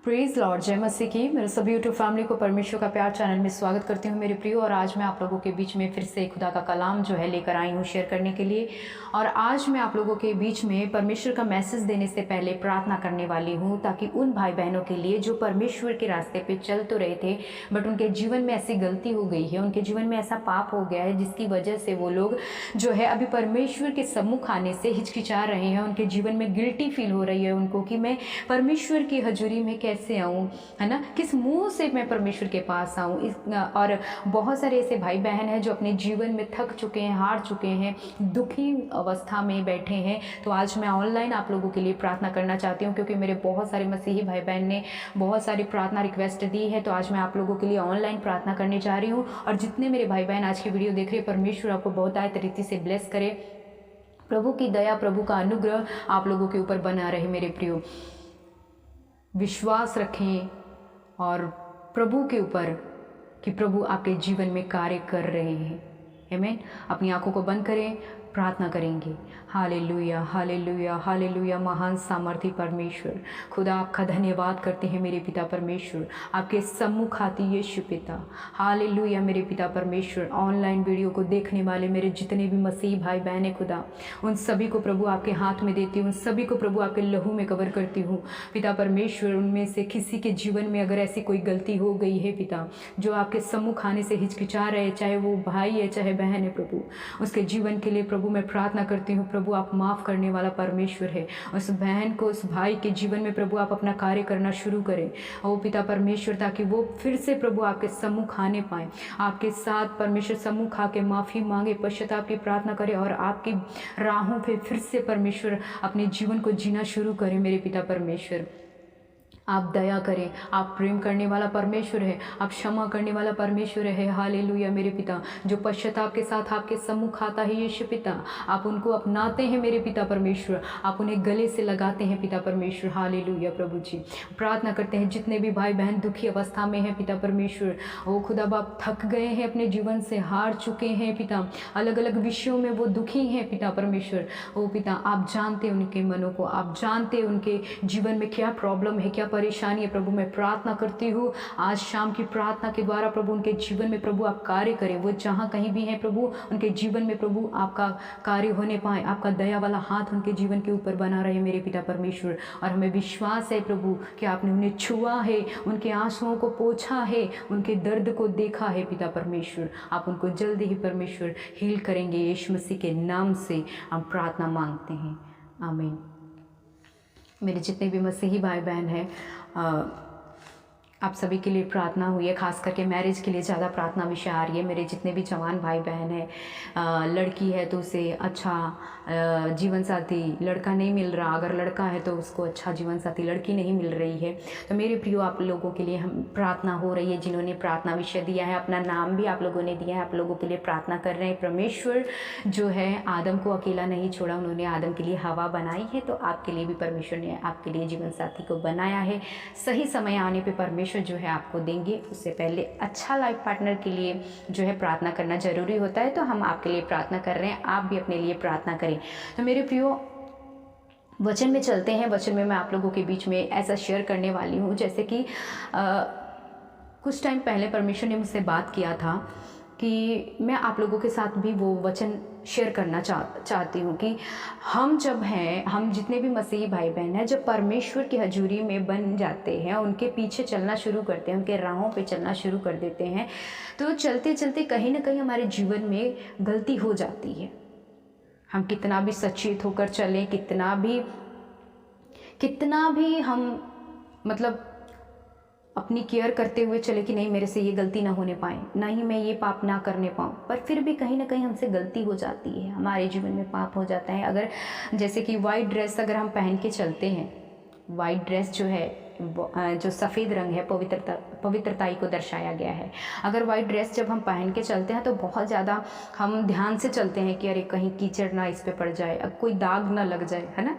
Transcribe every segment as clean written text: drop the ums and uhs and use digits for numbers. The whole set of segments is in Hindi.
प्रेज लॉर्ड, जय मसीह की। मेरे सभी यूट्यूब फैमिली को परमेश्वर का प्यार चैनल में स्वागत करती हूँ मेरे प्रियो। और आज मैं आप लोगों के बीच में फिर से खुदा का कलाम जो है लेकर आई हूँ शेयर करने के लिए। और आज मैं आप लोगों के बीच में परमेश्वर का मैसेज देने से पहले प्रार्थना करने वाली हूँ, ताकि उन भाई बहनों के लिए जो परमेश्वर के रास्ते पे चल तो रहे थे, बट उनके जीवन में ऐसी गलती हो गई है, उनके जीवन में ऐसा पाप हो गया है जिसकी वजह से वो लोग जो है अभी परमेश्वर के सम्मुख आने से हिचकिचा रहे हैं। उनके जीवन में गिल्टी फील हो रही है उनको कि मैं परमेश्वर की हजूरी में कैसे आऊँ, है ना, किस मुंह से मैं परमेश्वर के पास आऊँ। और बहुत सारे ऐसे भाई बहन हैं जो अपने जीवन में थक चुके हैं, हार चुके हैं, दुखी अवस्था में बैठे हैं। तो आज मैं ऑनलाइन आप लोगों के लिए प्रार्थना करना चाहती हूँ, क्योंकि मेरे बहुत सारे मसीही भाई बहन ने बहुत सारी प्रार्थना रिक्वेस्ट दी है। तो आज मैं आप लोगों के लिए ऑनलाइन प्रार्थना करने जा रही हूँ। और जितने मेरे भाई बहन आज की वीडियो देख रहे हैं, परमेश्वर आपको बहुत आय तरीके से ब्लेस करे। प्रभु की दया, प्रभु का अनुग्रह आप लोगों के ऊपर बना रहे मेरे प्रियो। विश्वास रखें और प्रभु के ऊपर कि प्रभु आपके जीवन में कार्य कर रहे हैं। आमीन। अपनी आंखों को बंद करें, प्रार्थना करेंगे। Hallelujah, hallelujah, hallelujah. महान सामर्थी परमेश्वर खुदा, आपका धन्यवाद करते हैं मेरे पिता परमेश्वर। आपके सम्मुख आती यीशु पिता, हालेलुया मेरे पिता परमेश्वर। ऑनलाइन वीडियो को देखने वाले मेरे जितने भी मसीह भाई बहन हैं खुदा, उन सभी को प्रभु आपके हाथ में देती हूँ, उन सभी को प्रभु आपके लहू में कवर करती हूँ पिता परमेश्वर। उनमें से किसी के जीवन में अगर ऐसी कोई गलती हो गई है पिता, जो आपके सम्मुख आने से हिचकिचा रहे, चाहे वो भाई है चाहे बहन है प्रभु, उसके जीवन के लिए प्रभु मैं प्रार्थना करती हूँ। प्रभु आप माफ़ करने वाला परमेश्वर है। उस बहन को, उस भाई के जीवन में प्रभु आप अपना कार्य करना शुरू करें ओ पिता परमेश्वर, ताकि वो फिर से प्रभु आपके सम्मुख आने पाए, आपके साथ परमेश्वर सम्मुख आके माफ़ी मांगे, पश्चाताप की प्रार्थना करे और आपकी राहों पे फिर से परमेश्वर अपने जीवन को जीना शुरू करें मेरे पिता परमेश्वर। आप दया करें, आप प्रेम करने वाला परमेश्वर है, आप क्षमा करने वाला परमेश्वर है। हालेलुया मेरे पिता। जो पश्चाताप के साथ आपके सम्मुख आता है यीशु पिता, आप उनको अपनाते हैं मेरे पिता परमेश्वर, आप उन्हें गले से लगाते हैं पिता परमेश्वर। हालेलुया प्रभु जी। प्रार्थना करते हैं जितने भी भाई बहन दुखी अवस्था में हैं पिता परमेश्वर, ओ खुदा बाप थक गए हैं, अपने जीवन से हार चुके हैं पिता, अलग अलग विषयों में वो दुखी हैं पिता परमेश्वर। ओ पिता, आप जानते उनके मनों को, आप जानते उनके जीवन में क्या प्रॉब्लम है, क्या परेशानी है प्रभु। मैं प्रार्थना करती हूँ आज शाम की प्रार्थना के द्वारा प्रभु उनके जीवन में प्रभु आप कार्य करें। वो जहाँ कहीं भी हैं प्रभु, उनके जीवन में प्रभु आपका कार्य होने पाए, आपका दया वाला हाथ उनके जीवन के ऊपर बना रहे मेरे पिता परमेश्वर। और हमें विश्वास है प्रभु कि आपने उन्हें छुआ है, उनके आंसुओं को पोंछा है, उनके दर्द को देखा है पिता परमेश्वर। आप उनको जल्दी ही परमेश्वर हील करेंगे। यीशु मसीह के नाम से हम प्रार्थना मांगते हैं, आमीन। मेरे जितने भी मसीही भाई बहन हैं, आप सभी के लिए प्रार्थना हुई है। खास करके मैरिज के लिए ज़्यादा प्रार्थना विषय आ रही है। मेरे जितने भी जवान भाई बहन हैं, लड़की है तो उसे अच्छा जीवन साथी लड़का नहीं मिल रहा, अगर लड़का है तो उसको अच्छा जीवन साथी लड़की नहीं मिल रही है। तो मेरे प्रियो, आप लोगों के लिए हम प्रार्थना हो रही है। जिन्होंने प्रार्थना विषय दिया है, अपना नाम भी आप लोगों ने दिया है, आप लोगों के लिए प्रार्थना कर रहे हैं। परमेश्वर जो है आदम को अकेला नहीं छोड़ा, उन्होंने आदम के लिए हवा बनाई है, तो आपके लिए भी परमेश्वर ने आपके लिए जीवन साथी को बनाया है। सही समय आने पर परमेश्वर जो है आपको देंगे। उससे पहले अच्छा लाइफ पार्टनर के लिए जो है प्रार्थना करना जरूरी होता है। तो हम आपके लिए प्रार्थना कर रहे हैं, आप भी अपने लिए प्रार्थना करें। तो मेरे प्रियो, वचन में चलते हैं। वचन में मैं आप लोगों के बीच में ऐसा शेयर करने वाली हूँ, जैसे कि कुछ टाइम पहले परमेश्वर ने मुझसे बात किया था कि मैं आप लोगों के साथ भी वो वचन शेयर करना चाहती हूँ कि हम जब हैं, हम जितने भी मसीही भाई बहन हैं, जब परमेश्वर की हजूरी में बन जाते हैं, उनके पीछे चलना शुरू करते हैं, उनके राहों पे चलना शुरू कर देते हैं, तो चलते चलते कहीं ना कहीं हमारे जीवन में गलती हो जाती है। हम कितना भी सचेत होकर चलें, कितना भी हम मतलब अपनी केयर करते हुए चले कि नहीं मेरे से ये गलती ना होने पाए, ना ही मैं ये पाप ना करने पाऊँ, पर फिर भी कहीं ना कहीं हमसे गलती हो जाती है, हमारे जीवन में पाप हो जाता है। अगर जैसे कि वाइट ड्रेस अगर हम पहन के चलते हैं, वाइट ड्रेस जो है, जो सफ़ेद रंग है, पवित्रताई को दर्शाया गया है। अगर वाइट ड्रेस जब हम पहन के चलते हैं तो बहुत ज़्यादा हम ध्यान से चलते हैं कि अरे कहीं कीचड़ ना इस पे पड़ जाए, अब कोई दाग ना लग जाए, है ना।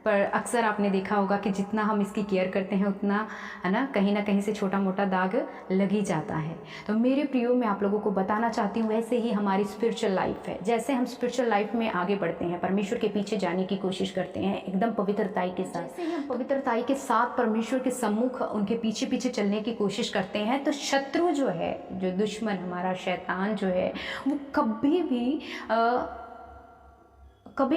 पर अक्सर आपने देखा होगा कि जितना हम इसकी केयर करते हैं उतना है ना कहीं से छोटा मोटा दाग लग ही जाता है। तो मेरे प्रियो, मैं आप लोगों को बताना चाहती हूँ वैसे ही हमारी स्पिरिचुअल लाइफ है। जैसे हम स्पिरिचुअल लाइफ में आगे बढ़ते हैं, परमेश्वर के पीछे जाने की कोशिश करते हैं एकदम पवित्रताई के साथ, जैसे ही हम पवित्रताई के साथ परमेश्वर के सम्मुख उनके पीछे पीछे चलने की कोशिश करते हैं, तो शत्रु जो है, जो दुश्मन हमारा शैतान जो है, वो कभी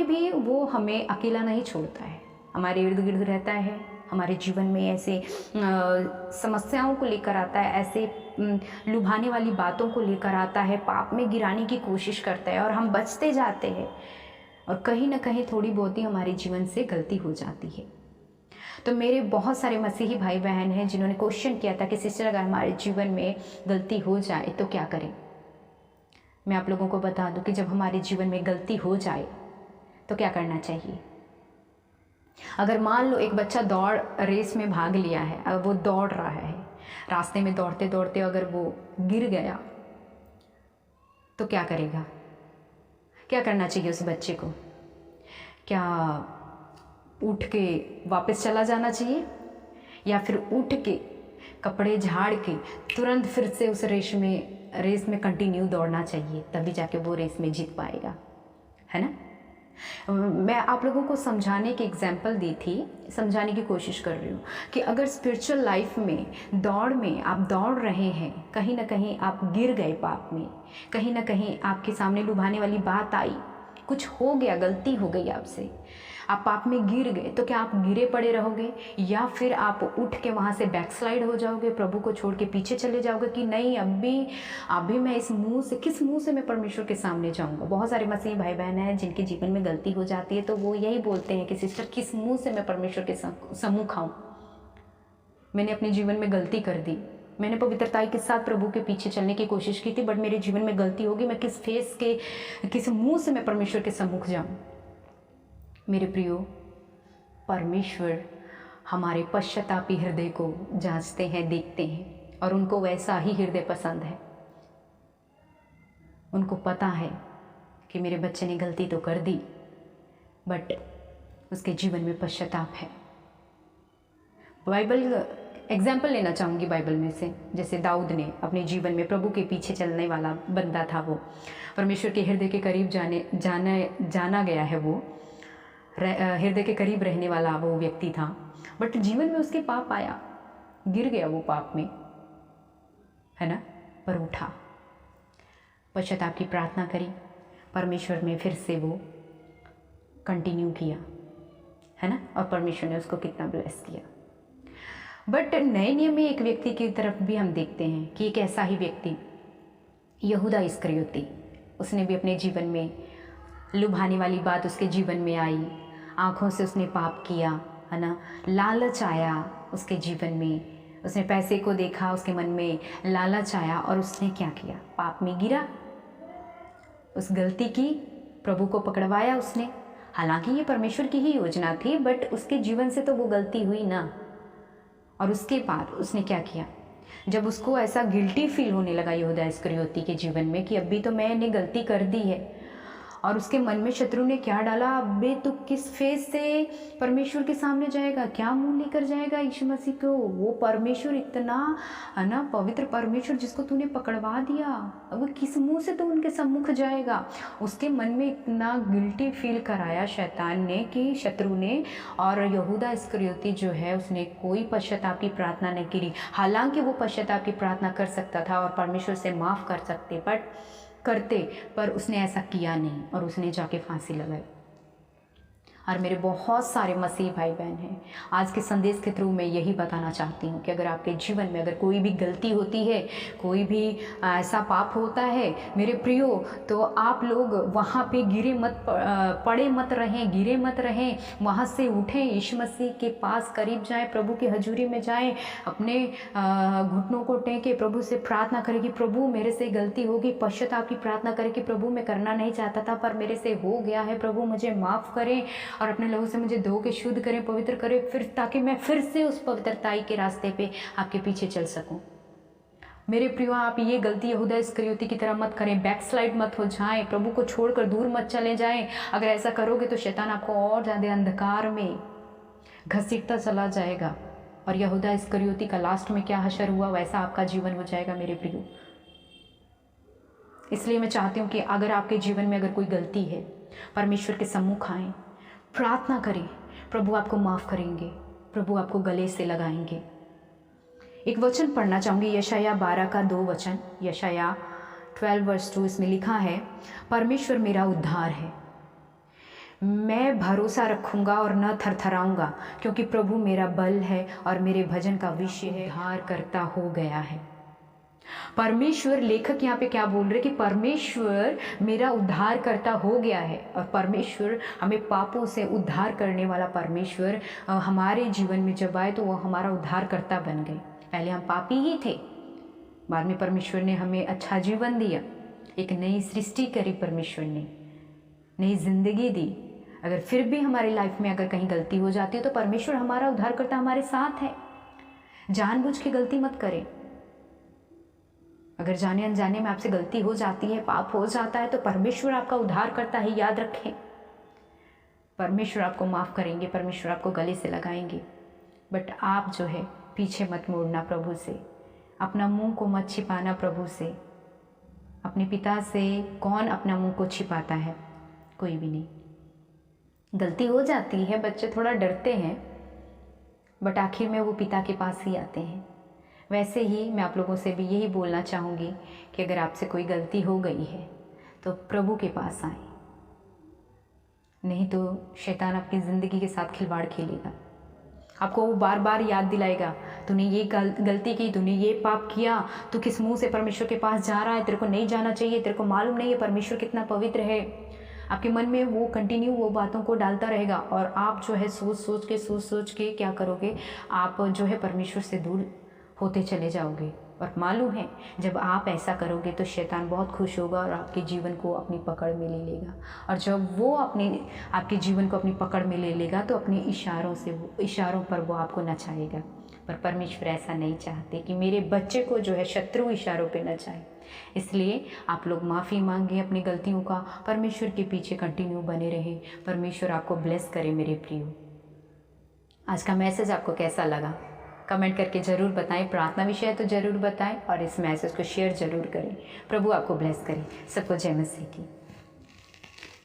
भी वो हमें अकेला नहीं छोड़ता है, हमारे इर्द गिर्द रहता है, हमारे जीवन में ऐसे समस्याओं को लेकर आता है, ऐसे लुभाने वाली बातों को लेकर आता है, पाप में गिराने की कोशिश करता है और हम बचते जाते हैं और कहीं ना कहीं थोड़ी बहुत ही हमारे जीवन से गलती हो जाती है। तो मेरे बहुत सारे मसीही भाई बहन हैं जिन्होंने क्वेश्चन किया था कि सिस्टर अगर हमारे जीवन में गलती हो जाए तो क्या करें। मैं आप लोगों को बता दूं कि जब हमारे जीवन में गलती हो जाए तो क्या करना चाहिए। अगर मान लो एक बच्चा रेस में भाग लिया है, अब वो दौड़ रहा है, रास्ते में दौड़ते दौड़ते अगर वो गिर गया तो क्या करेगा, क्या करना चाहिए उस बच्चे को। क्या उठ के वापस चला जाना चाहिए या फिर उठ के कपड़े झाड़ के तुरंत फिर से उस रेस में कंटिन्यू दौड़ना चाहिए, तभी जाके वो रेस में जीत पाएगा, है ना। मैं आप लोगों को समझाने की एग्जाम्पल दी थी, समझाने की कोशिश कर रही हूँ कि अगर स्पिरिचुअल लाइफ में दौड़ में आप दौड़ रहे हैं, कहीं ना कहीं आप गिर गए पाप में, कहीं ना कहीं आपके सामने लुभाने वाली बात आई, कुछ हो गया, गलती हो गई आपसे, आप पाप में गिर गए, तो क्या आप गिरे पड़े रहोगे या फिर आप उठ के वहाँ से बैकस्लाइड हो जाओगे, प्रभु को छोड़ के पीछे चले जाओगे कि नहीं अभी मैं किस मुंह से मैं परमेश्वर के सामने जाऊँगा। बहुत सारे मसीही भाई बहन हैं जिनके जीवन में गलती हो जाती है तो वो यही बोलते हैं कि सिस्टर किस मुँह से मैं परमेश्वर के सम्मुख आऊँ, मैंने अपने जीवन में गलती कर दी, मैंने पवित्रताई के साथ प्रभु के पीछे चलने की कोशिश की थी, बट मेरे जीवन में गलती होगी, मैं किस मुंह से मैं परमेश्वर के सम्मुख जाऊँ। मेरे प्रियो, परमेश्वर हमारे पश्चातापी हृदय को जांचते हैं, देखते हैं और उनको वैसा ही हृदय पसंद है। उनको पता है कि मेरे बच्चे ने गलती तो कर दी बट उसके जीवन में पश्चाताप है। बाइबल एग्जाम्पल लेना चाहूँगी बाइबल में से, जैसे दाऊद ने अपने जीवन में प्रभु के पीछे चलने वाला बंदा था, वो परमेश्वर के हृदय के करीब जाना गया है, वो हृदय के करीब रहने वाला वो व्यक्ति था, बट जीवन में उसके पाप आया, गिर गया वो पाप में, है ना, पर उठा, पश्चाताप की प्रार्थना करी, परमेश्वर में फिर से वो कंटिन्यू किया, है ना, और परमेश्वर ने उसको कितना ब्लेस किया। बट नए नियम में एक व्यक्ति की तरफ भी हम देखते हैं कि एक ऐसा ही व्यक्ति यहूदा इस्करियोती, उसने भी अपने जीवन में लुभाने वाली बात उसके जीवन में आई, आँखों से उसने पाप किया, है ना, लालच आया उसके जीवन में, उसने पैसे को देखा, उसके मन में लालच आया और उसने क्या किया, पाप में गिरा, उस गलती की, प्रभु को पकड़वाया उसने। हालांकि ये परमेश्वर की ही योजना थी, बट उसके जीवन से तो वो गलती हुई ना। और उसके बाद उसने क्या किया, जब उसको ऐसा गिल्टी फील होने लगा यहूदा इस्करियोती के जीवन में कि अभी तो मैंने गलती कर दी है, और उसके मन में शत्रु ने क्या डाला, अबे तू किस फेस से परमेश्वर के सामने जाएगा, क्या मुंह लेकर जाएगा यीशु मसीह को, वो परमेश्वर इतना, है ना, पवित्र परमेश्वर जिसको तूने पकड़वा दिया, अब वो किस मुंह से तू उनके सम्मुख जाएगा। उसके मन में इतना गिल्टी फील कराया शैतान ने, कि शत्रु ने, और यहूदा इस्करियोती जो है उसने कोई पश्चाताप की प्रार्थना नहीं की। हालांकि वो पश्चाताप की प्रार्थना कर सकता था और परमेश्वर से माफ़ पर उसने ऐसा किया नहीं और उसने जाके फांसी लगाई। और मेरे बहुत सारे मसीह भाई बहन हैं, आज के संदेश के थ्रू मैं यही बताना चाहती हूँ कि अगर आपके जीवन में अगर कोई भी गलती होती है, कोई भी ऐसा पाप होता है मेरे प्रियो, तो आप लोग वहाँ पे गिरे मत रहें, वहाँ से उठें, यीशु मसीह के पास करीब जाएं, प्रभु की हजूरी में जाएं, अपने घुटनों को टेकें, प्रभु से प्रार्थना करें कि प्रभु मेरे से गलती होगी, पश्चाताप की प्रार्थना करें कि प्रभु मैं करना नहीं चाहता था पर मेरे से हो गया है, प्रभु मुझे माफ़ करें और अपने लहू से मुझे धो के शुद्ध करें, पवित्र करें, फिर ताकि मैं फिर से उस पवित्रताई के रास्ते पे आपके पीछे चल सकूं। मेरे प्रियो, आप ये गलती यहूदा इस्करियोती की तरह मत करें, बैकस्लाइड मत हो जाएं, प्रभु को छोड़कर दूर मत चले जाएं। अगर ऐसा करोगे तो शैतान आपको और ज़्यादा अंधकार में घसीटता चला जाएगा और यहूदा इस्करियोती का लास्ट में क्या हशर हुआ वैसा आपका जीवन हो जाएगा मेरे प्रियो। इसलिए मैं चाहती हूँ कि अगर आपके जीवन में अगर कोई गलती है, परमेश्वर के सम्मुख आएँ, प्रार्थना करें, प्रभु आपको माफ़ करेंगे, प्रभु आपको गले से लगाएंगे। एक वचन पढ़ना चाहूँगी, यशाया 12 का 2 वचन, यशाया 12:2। इसमें लिखा है, परमेश्वर मेरा उद्धार है, मैं भरोसा रखूँगा और न थरथराऊँगा, क्योंकि प्रभु मेरा बल है और मेरे भजन का विषय है, उद्धार करता हो गया है। परमेश्वर, लेखक यहाँ पे क्या बोल रहे कि परमेश्वर मेरा उद्धार करता हो गया है, और परमेश्वर हमें पापों से उद्धार करने वाला परमेश्वर हमारे जीवन में जब आए तो वो हमारा उद्धार करता बन गए। पहले हम पापी ही थे, बाद में परमेश्वर ने हमें अच्छा जीवन दिया, एक नई सृष्टि करी, परमेश्वर ने नई जिंदगी दी। अगर फिर भी हमारी लाइफ में अगर कहीं गलती हो जाती है तो परमेश्वर हमारा उद्धार करता हमारे साथ है। जानबूझ के गलती मत करें। अगर जाने अनजाने में आपसे गलती हो जाती है, पाप हो जाता है, तो परमेश्वर आपका उद्धार करता है, याद रखें। परमेश्वर आपको माफ़ करेंगे, परमेश्वर आपको गले से लगाएंगे। बट आप जो है पीछे मत मुड़ना प्रभु से, अपना मुंह को मत छिपाना प्रभु से। अपने पिता से कौन अपना मुंह को छिपाता है? कोई भी नहीं। गलती हो जाती है, बच्चे थोड़ा डरते हैं, बट आखिर में वो पिता के पास ही आते हैं। वैसे ही मैं आप लोगों से भी यही बोलना चाहूँगी कि अगर आपसे कोई गलती हो गई है तो प्रभु के पास आएं, नहीं तो शैतान आपकी ज़िंदगी के साथ खिलवाड़ खेलेगा। आपको वो बार बार याद दिलाएगा, तूने ये गलती की, तूने ये पाप किया, तू किस मुंह से परमेश्वर के पास जा रहा है, तेरे को नहीं जाना चाहिए, तेरे को मालूम नहीं है परमेश्वर कितना पवित्र है। आपके मन में वो कंटिन्यू वो बातों को डालता रहेगा, और आप जो है सोच सोच के क्या करोगे, आप जो है परमेश्वर से दूर होते चले जाओगे। और मालूम है जब आप ऐसा करोगे तो शैतान बहुत खुश होगा और आपके जीवन को अपनी पकड़ में ले लेगा। और जब वो आपके जीवन को अपनी पकड़ में ले लेगा तो अपने इशारों पर वो आपको नचाएगा। पर परमेश्वर ऐसा नहीं चाहते कि मेरे बच्चे को जो है शत्रु इशारों पे नचाए। इसलिए आप लोग माफ़ी मांगे अपनी गलतियों का, परमेश्वर के पीछे कंटिन्यू बने रहें। परमेश्वर आपको ब्लेस करे मेरे प्रियो। आज का मैसेज आपको कैसा लगा कमेंट करके ज़रूर बताएं। प्रार्थना विषय है तो ज़रूर बताएं और इस मैसेज को शेयर ज़रूर करें। प्रभु आपको ब्लेस करे। सबको जय मसीह की।